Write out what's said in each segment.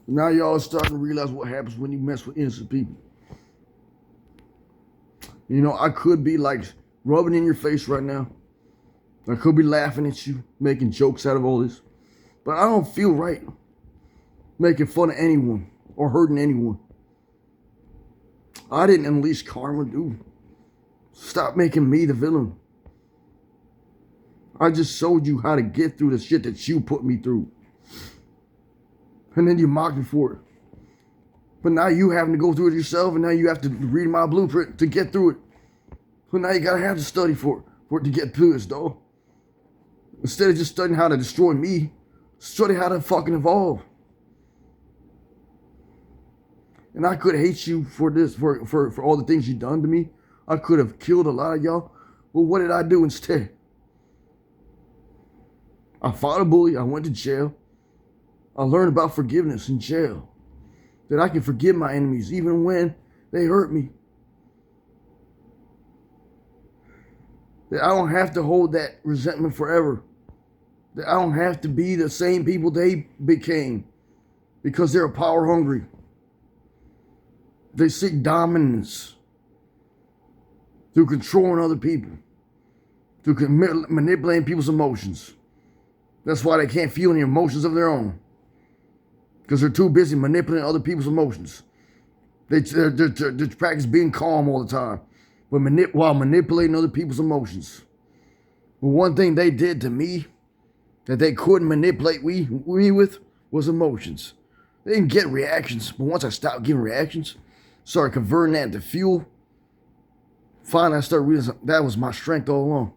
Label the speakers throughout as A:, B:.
A: Now y'all starting to realize what happens when you mess with innocent people. You know, I could be like rubbing in your face right now. I could be laughing at you, making jokes out of all this. But I don't feel right making fun of anyone or hurting anyone. I didn't unleash karma, dude. Stop making me the villain. I just showed you how to get through the shit that you put me through. And then you mocked me for it. But now you having to go through it yourself, and now you have to read my blueprint to get through it. So now you gotta have to study for it to get through this, though. Instead of just studying how to destroy me, study how to fucking evolve. And I could hate you for this, for all the things you done to me. I could have killed a lot of y'all. Well, what did I do instead? I fought a bully. I went to jail. I learned about forgiveness in jail. That I can forgive my enemies even when they hurt me. That I don't have to hold that resentment forever. That I don't have to be the same people they became because they're power hungry. They seek dominance through controlling other people, through manipulating people's emotions. That's why they can't feel any emotions of their own, because they're too busy manipulating other people's emotions. They practice being calm all the time, but while manipulating other people's emotions. But one thing they did to me that they couldn't manipulate me with was emotions. They didn't get reactions, but once I stopped giving reactions, started converting that into fuel, finally I started realizing that was my strength all along.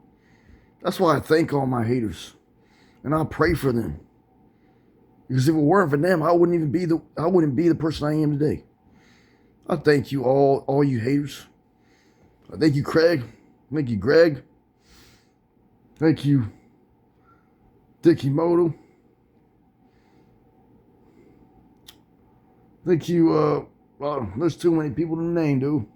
A: That's why I thank all my haters, and I pray for them. Because if it weren't for them, I wouldn't be the person I am today. I thank you all you haters. I thank you, Craig. Thank you, Greg. Thank you, Dickie Moto. Thank you, well, there's too many people to name, dude.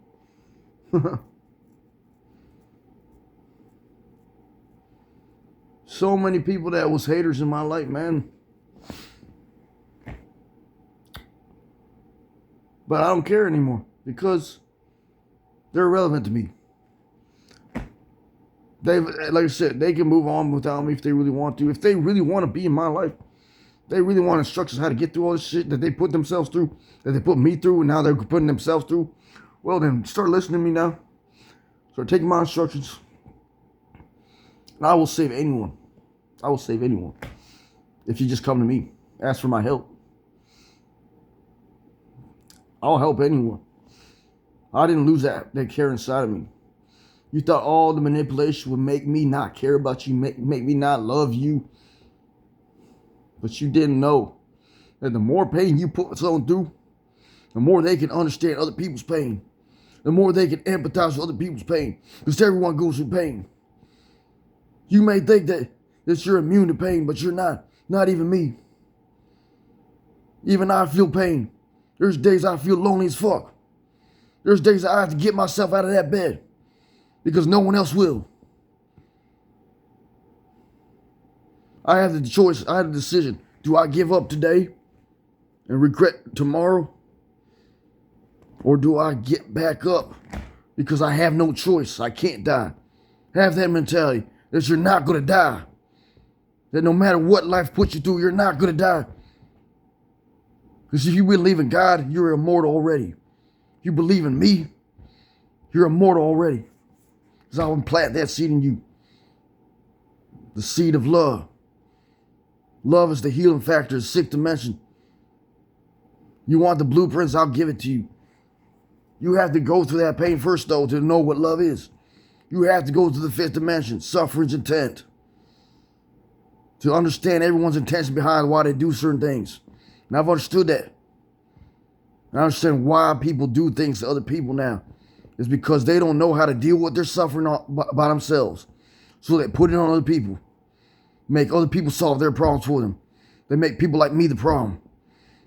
A: So many people that was haters in my life, man. But I don't care anymore because they're irrelevant to me. Like I said, they can move on without me if they really want to. If they really want to be in my life, they really want instructions how to get through all this shit that they put themselves through, that they put me through, and now they're putting themselves through. Well, then start listening to me now. Start taking my instructions. And I will save anyone. I will save anyone. If you just come to me, ask for my help. I'll help anyone. I didn't lose that care inside of me. You thought all the manipulation would make me not care about you, make me not love you. But you didn't know that the more pain you put someone through, the more they can understand other people's pain. The more they can empathize with other people's pain. Because everyone goes through pain. You may think that you're immune to pain, but you're not. Not even me. Even I feel pain. There's days I feel lonely as fuck. There's days I have to get myself out of that bed because no one else will. I have the choice, I have the decision. Do I give up today and regret tomorrow? Or do I get back up because I have no choice? I can't die. Have that mentality that you're not going to die. That no matter what life puts you through, you're not going to die. Because if you believe in God, you're immortal already. If you believe in me, you're immortal already. Because I will plant that seed in you. The seed of love. Love is the healing factor, the sixth dimension. You want the blueprints, I'll give it to you. You have to go through that pain first, though, to know what love is. You have to go to the fifth dimension, suffering's intent. To understand everyone's intention behind why they do certain things. And I've understood that. I understand why people do things to other people now. It's because they don't know how to deal with their suffering by themselves. So they put it on other people. Make other people solve their problems for them. They make people like me the problem.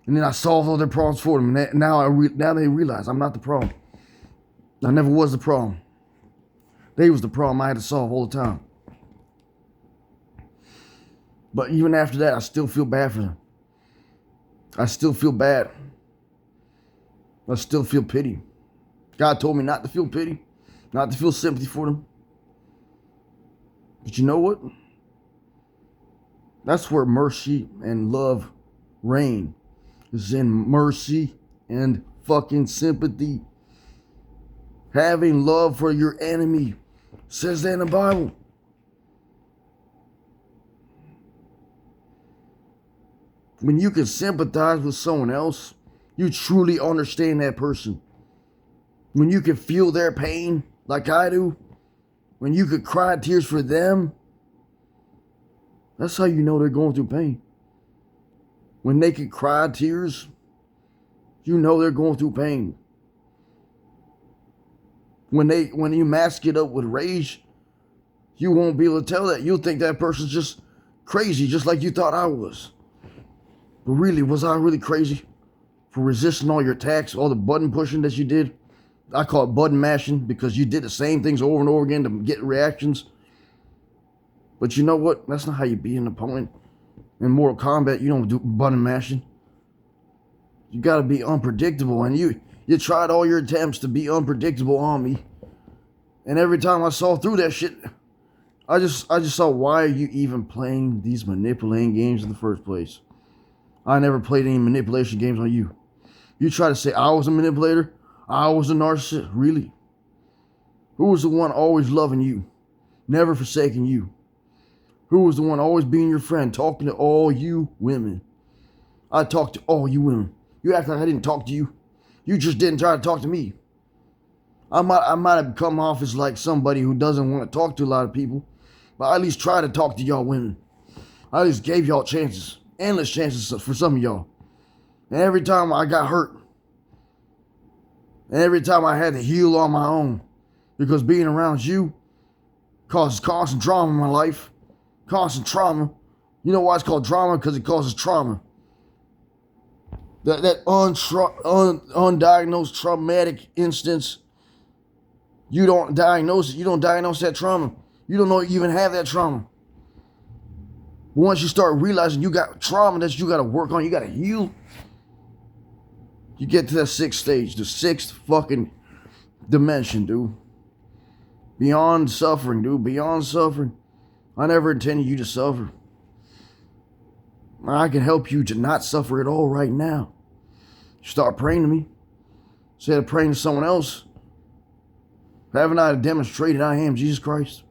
A: And then I solve all their problems for them. And now they realize I'm not the problem. I never was the problem. They was the problem I had to solve all the time. But even after that, I still feel bad for them. I still feel bad. I still feel pity. God told me not to feel pity, not to feel sympathy for them. But you know what? That's where mercy and love reign. Is in mercy and fucking sympathy. Having love for your enemy. Says that in the Bible. When you can sympathize with someone else, you truly understand that person. When you can feel their pain like I do, when you could cry tears for them, that's how you know they're going through pain. When they can cry tears, you know they're going through pain. When you mask it up with rage, you won't be able to tell that. You'll think that person's just crazy, just like you thought I was. But really, was I really crazy for resisting all your attacks, all the button pushing that you did? I call it button mashing because you did the same things over and over again to get reactions. But you know what? That's not how you beat an opponent. In Mortal Kombat, you don't do button mashing. You got to be unpredictable, and you tried all your attempts to be unpredictable on me. And every time I saw through that shit, I just saw, why are you even playing these manipulating games in the first place? I never played any manipulation games on you. You try to say I was a manipulator, I was a narcissist. Really? Who was the one always loving you, never forsaking you? Who was the one always being your friend, talking to all you women? I talked to all you women. You act like I didn't talk to you. You just didn't try to talk to me. I might have come off as like somebody who doesn't want to talk to a lot of people, but I at least try to talk to y'all women. I at least gave y'all chances, endless chances for some of y'all. And every time I got hurt, and every time I had to heal on my own, because being around you causes constant trauma in my life. Constant trauma. You know why it's called drama? Because it causes trauma. That undiagnosed traumatic instance, you don't diagnose it. You don't diagnose that trauma. You don't know you even have that trauma. But once you start realizing you got trauma that you got to work on, you got to heal, you get to that sixth stage, the sixth fucking dimension, dude. Beyond suffering, dude. Beyond suffering. I never intended you to suffer. I can help you to not suffer at all right now. Start praying to me. Instead of praying to someone else. Haven't I demonstrated I am Jesus Christ?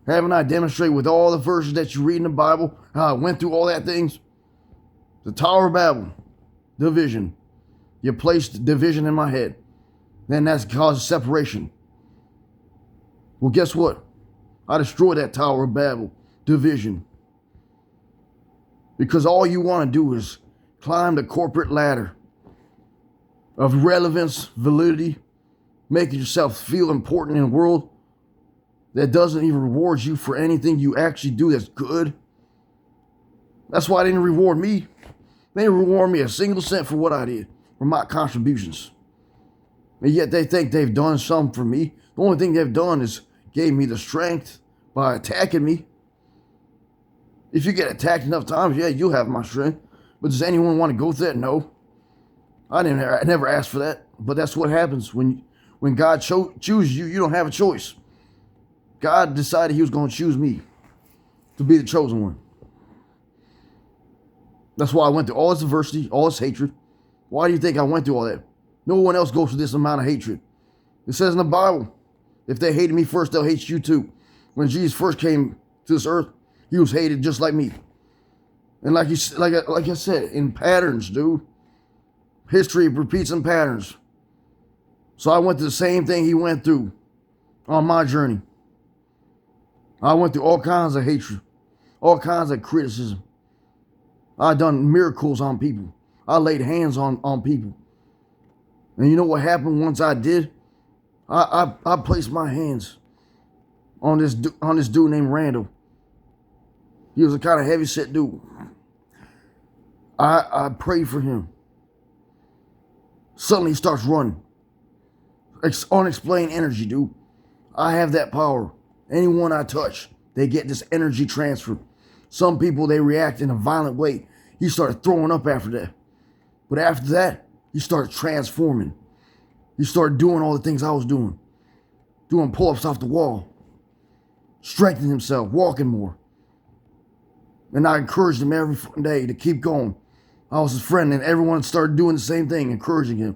A: Haven't I demonstrated with all the verses that you read in the Bible how I went through all that things? The Tower of Babel. Division. You placed division in my head. Then that's caused separation. Well, guess what? I destroyed that Tower of Babel. Division. Because all you want to do is climb the corporate ladder of relevance, validity, making yourself feel important in a world that doesn't even reward you for anything you actually do that's good. That's why they didn't reward me. They didn't reward me a single cent for what I did, for my contributions. And yet they think they've done something for me. The only thing they've done is gave me the strength by attacking me. If you get attacked enough times, yeah, you'll have my strength. But does anyone want to go through that? No. I never asked for that. But that's what happens when God chooses you. You don't have a choice. God decided he was going to choose me to be the chosen one. That's why I went through all this adversity, all this hatred. Why do you think I went through all that? No one else goes through this amount of hatred. It says in the Bible, if they hated me first, they'll hate you too. When Jesus first came to this earth, he was hated just like me. And like I said, in patterns, dude. History repeats in patterns. So I went through the same thing he went through on my journey. I went through all kinds of hatred, all kinds of criticism. I done miracles on people. I laid hands on people. And you know what happened once I did? I placed my hands on this dude named Randall. He was a kind of heavy-set dude. I prayed for him. Suddenly he starts running. Unexplained energy, dude. I have that power. Anyone I touch, they get this energy transfer. Some people, they react in a violent way. He started throwing up after that. But after that, he started transforming. He started doing all the things I was doing. Doing pull-ups off the wall. Strengthening himself, walking more. And I encouraged him every day to keep going. I was his friend, and everyone started doing the same thing, encouraging him.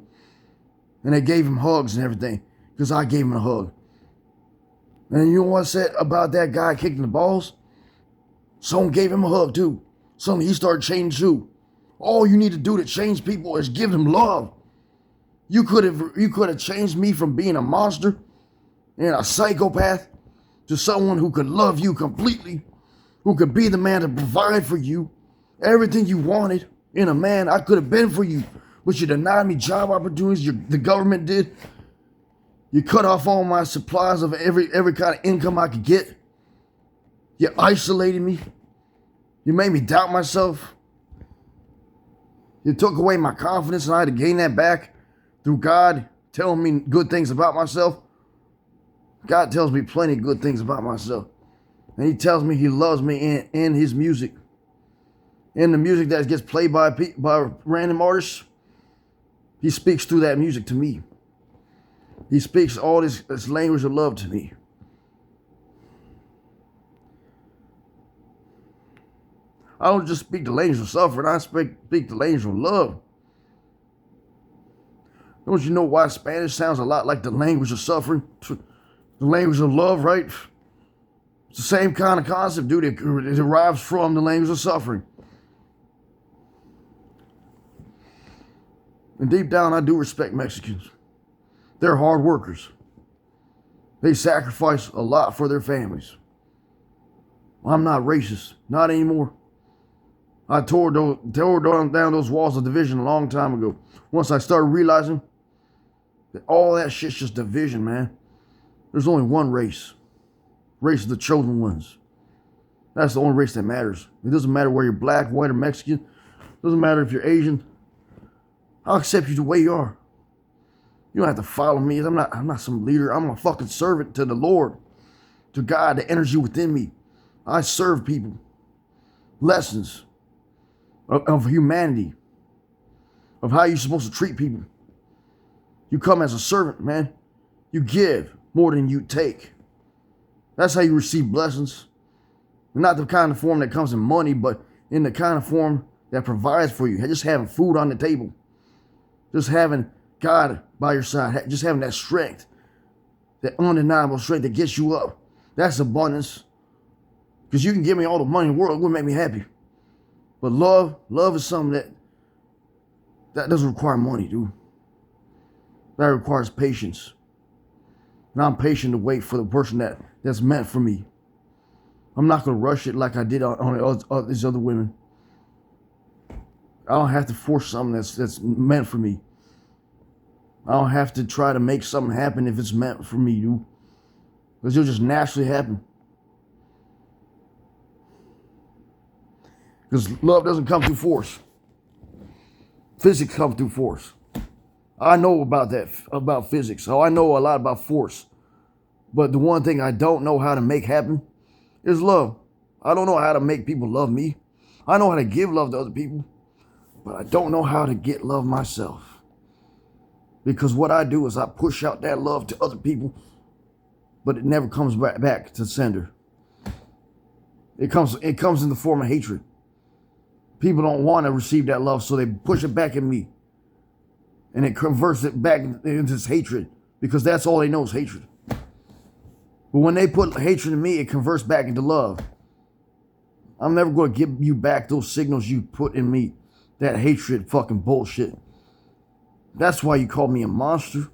A: And they gave him hugs and everything, because I gave him a hug. And you know what I said about that guy kicking the balls? Someone gave him a hug too. He started changing too. All you need to do to change people is give them love. You could have changed me from being a monster and a psychopath to someone who could love you completely, who could be the man to provide for you everything you wanted in a man. I could have been for you, but you denied me job opportunities. The government did. You cut off all my supplies of every kind of income I could get. You isolated me. You made me doubt myself. You took away my confidence, and I had to gain that back through God telling me good things about myself. God tells me plenty of good things about myself. And he tells me he loves me in his music. In the music that gets played by random artists, he speaks through that music to me. He speaks all this language of love to me. I don't just speak the language of suffering, I speak the language of love. Don't you know why Spanish sounds a lot like the language of suffering? The language of love, right? It's the same kind of concept, dude. It derives from the language of suffering. And deep down, I do respect Mexicans. They're hard workers. They sacrifice a lot for their families. I'm not racist. Not anymore. I tore down those walls of division a long time ago. Once I started realizing that all that shit's just division, man. There's only one race. Race of the chosen ones. That's the only race that matters. It doesn't matter whether you're black, white, or Mexican. It doesn't matter if you're Asian. I'll accept you the way you are. You don't have to follow me. I'm not some leader. I'm a fucking servant to the Lord, to God, the energy within me. I serve people. Lessons of humanity, of how you're supposed to treat people. You come as a servant, man. You give more than you take. That's how you receive blessings. Not the kind of form that comes in money, but in the kind of form that provides for you. Just having food on the table. Just having God by your side. Just having that strength. That undeniable strength that gets you up. That's abundance. Because you can give me all the money in the world. It wouldn't make me happy. But love is something that doesn't require money, dude. That requires patience. And I'm patient to wait for the person that's meant for me. I'm not going to rush it like I did on these other women. I don't have to force something that's meant for me. I don't have to try to make something happen if it's meant for me, dude. Because it'll just naturally happen. Because love doesn't come through force. Physics comes through force. I know about physics. So I know a lot about force. But the one thing I don't know how to make happen is love. I don't know how to make people love me. I know how to give love to other people. But I don't know how to get love myself. Because what I do is I push out that love to other people, but it never comes back to sender. It comes in the form of hatred. People don't want to receive that love, so they push it back at me. And it converts it back into this hatred, because that's all they know is hatred. But when they put hatred in me, it converts back into love. I'm never going to give you back those signals you put in me. That hatred fucking bullshit. That's why you called me a monster.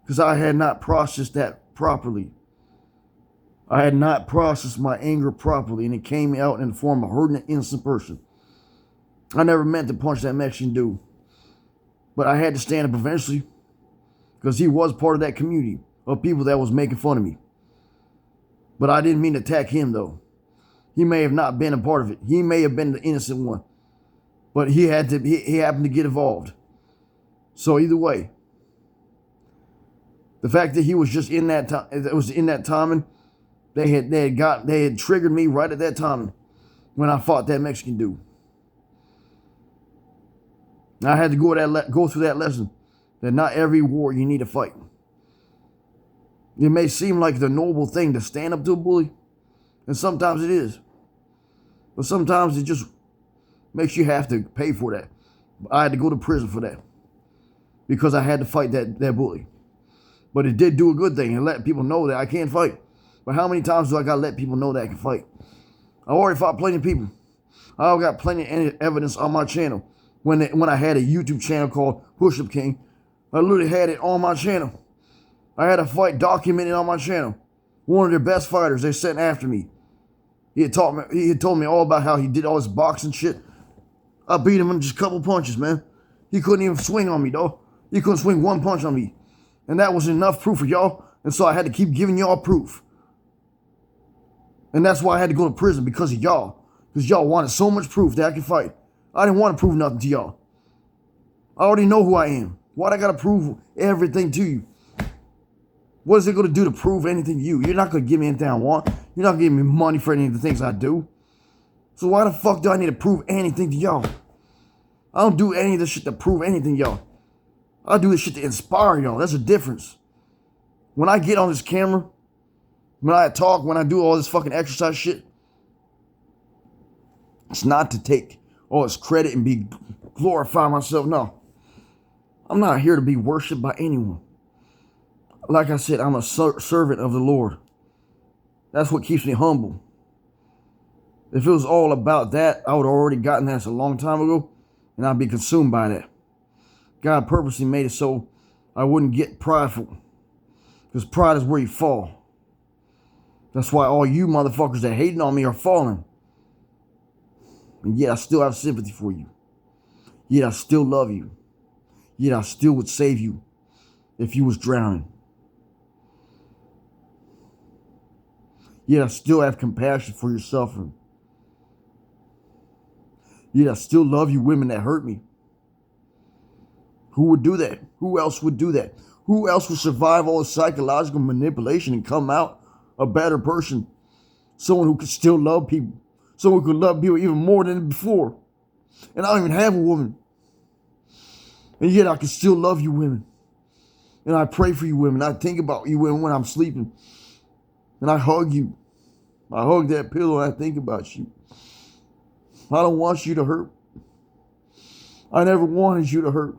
A: Because I had not processed that properly. I had not processed my anger properly, and it came out in the form of hurting an innocent person. I never meant to punch that Mexican dude. But I had to stand up eventually, because he was part of that community of people that was making fun of me. But I didn't mean to attack him, though. He may have not been a part of it. He may have been the innocent one. But he happened to get involved. So either way, the fact that he was just in that time, it was in that timing, they had triggered me right at that time when I fought that Mexican dude. And I had to go through that lesson that not every war you need to fight. It may seem like the noble thing to stand up to a bully, and sometimes it is. But sometimes it just makes you have to pay for that. I had to go to prison for that because I had to fight that bully. But it did do a good thing and let people know that I can fight. But how many times do I gotta let people know that I can fight? I already fought plenty of people. I got plenty of evidence on my channel. When I had a YouTube channel called Push Up King, I literally had it on my channel. I had a fight documented on my channel. One of their best fighters, they sent after me. He had told me all about how he did all this boxing shit. I beat him in just a couple punches, man. He couldn't even swing on me, dog. He couldn't swing one punch on me. And that was enough proof for y'all. And so I had to keep giving y'all proof. And that's why I had to go to prison, because of y'all. Because y'all wanted so much proof that I could fight. I didn't want to prove nothing to y'all. I already know who I am. Why'd I gotta prove everything to you? What is it going to do to prove anything to you? You're not going to give me anything I want. You're not going to give me money for any of the things I do. So why the fuck do I need to prove anything to y'all? I don't do any of this shit to prove anything to y'all. I do this shit to inspire y'all. That's the difference. When I get on this camera, when I talk, when I do all this fucking exercise shit, it's not to take all this credit and glorify myself. No. I'm not here to be worshipped by anyone. Like I said, I'm a servant of the Lord. That's what keeps me humble. If it was all about that, I would have already gotten that a long time ago, and I'd be consumed by that. God purposely made it so I wouldn't get prideful, because pride is where you fall. That's why all you motherfuckers that hating on me are falling. And yet I still have sympathy for you. Yet I still love you. Yet I still would save you if you was drowning. Yet I still have compassion for your suffering. Yet I still love you women that hurt me. Who would do that? Who else would do that? Who else would survive all the psychological manipulation and come out a better person? Someone who could still love people. Someone who could love people even more than before. And I don't even have a woman. And yet I can still love you women. And I pray for you women. I think about you women when I'm sleeping. And I hug you. I hug that pillow and I think about you. I don't want you to hurt. I never wanted you to hurt.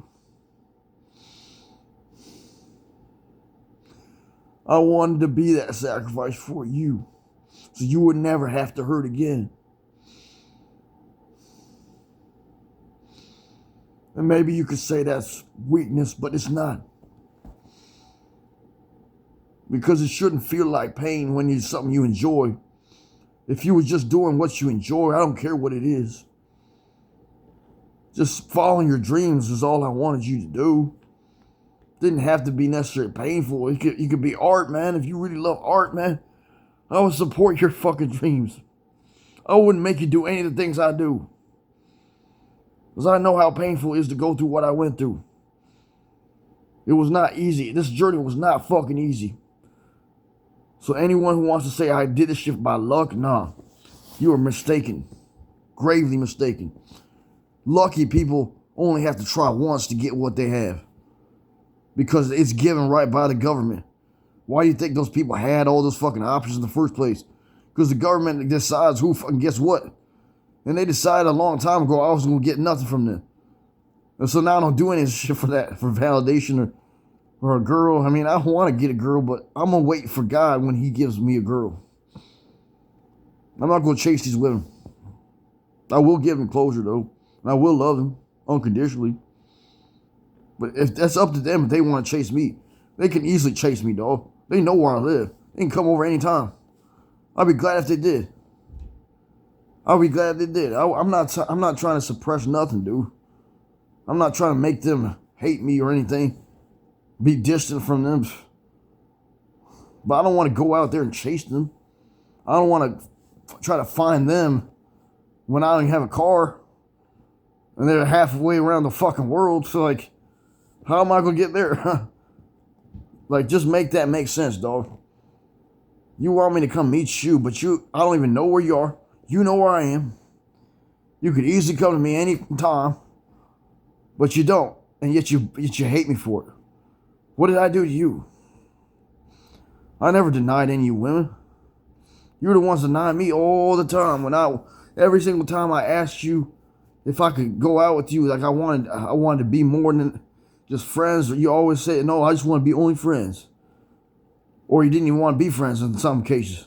A: I wanted to be that sacrifice for you, so you would never have to hurt again. And maybe you could say that's weakness, but it's not. Because it shouldn't feel like pain when it's something you enjoy. If you were just doing what you enjoy, I don't care what it is. Just following your dreams is all I wanted you to do. Didn't have to be necessarily painful. It could be art, man. If you really love art, man, I would support your fucking dreams. I wouldn't make you do any of the things I do. Because I know how painful it is to go through what I went through. It was not easy. This journey was not fucking easy. So anyone who wants to say I did this shit by luck, nah. You are mistaken. Gravely mistaken. Lucky people only have to try once to get what they have. Because it's given right by the government. Why do you think those people had all those fucking options in the first place? Because the government decides who fucking gets what. And they decided a long time ago I wasn't going to get nothing from them. And so now I don't do any shit for that, for validation or a girl. I mean, I want to get a girl, but I'm going to wait for God when he gives me a girl. I'm not going to chase these women. I will give them closure, though. And I will love them unconditionally. But if that's up to them, if they want to chase me, they can easily chase me, dog. They know where I live. They can come over anytime. I'll be glad if they did. I'll be glad if they did. I'm not trying to suppress nothing, dude. I'm not trying to make them hate me or anything. Be distant from them. But I don't want to go out there and chase them. I don't want to try to find them when I don't even have a car. And they're halfway around the fucking world. So, like, how am I going to get there? Like, just make that make sense, dog. You want me to come meet you, but I don't even know where you are. You know where I am. You could easily come to me any time. But you don't, and yet you hate me for it. What did I do to you? I never denied any of you women. You're the ones denying me all the time. Every single time I asked you if I could go out with you, like I wanted to be more than just friends. You always say, no, I just want to be only friends. Or you didn't even want to be friends in some cases.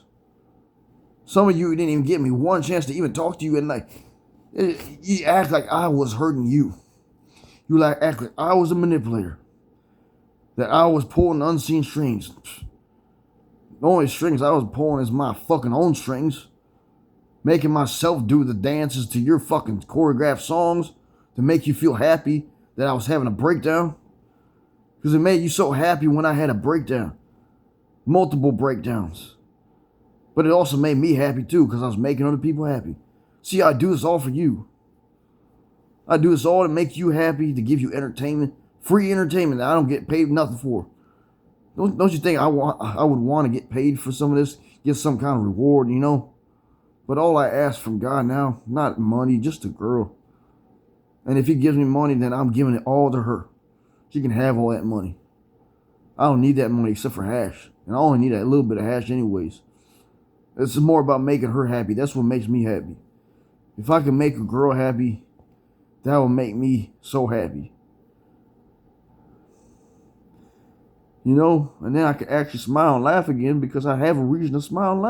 A: Some of you didn't even give me one chance to even talk to you, and you act like I was hurting you. You act like I was a manipulator. That I was pulling unseen strings. The only strings I was pulling is my fucking own strings. Making myself do the dances to your fucking choreographed songs to make you feel happy that I was having a breakdown. Because it made you so happy when I had a breakdown. Multiple breakdowns. But it also made me happy too because I was making other people happy. See, I do this all for you. I do this all to make you happy, to give you entertainment. Free entertainment that I don't get paid nothing for. Don't you think I would want to get paid for some of this? Get some kind of reward, you know? But all I ask from God now, not money, just a girl. And if he gives me money, then I'm giving it all to her. She can have all that money. I don't need that money except for hash. And I only need a little bit of hash anyways. It's more about making her happy. That's what makes me happy. If I can make a girl happy, that will make me so happy. You know, and then I can actually smile and laugh again because I have a reason to smile and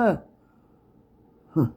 A: laugh.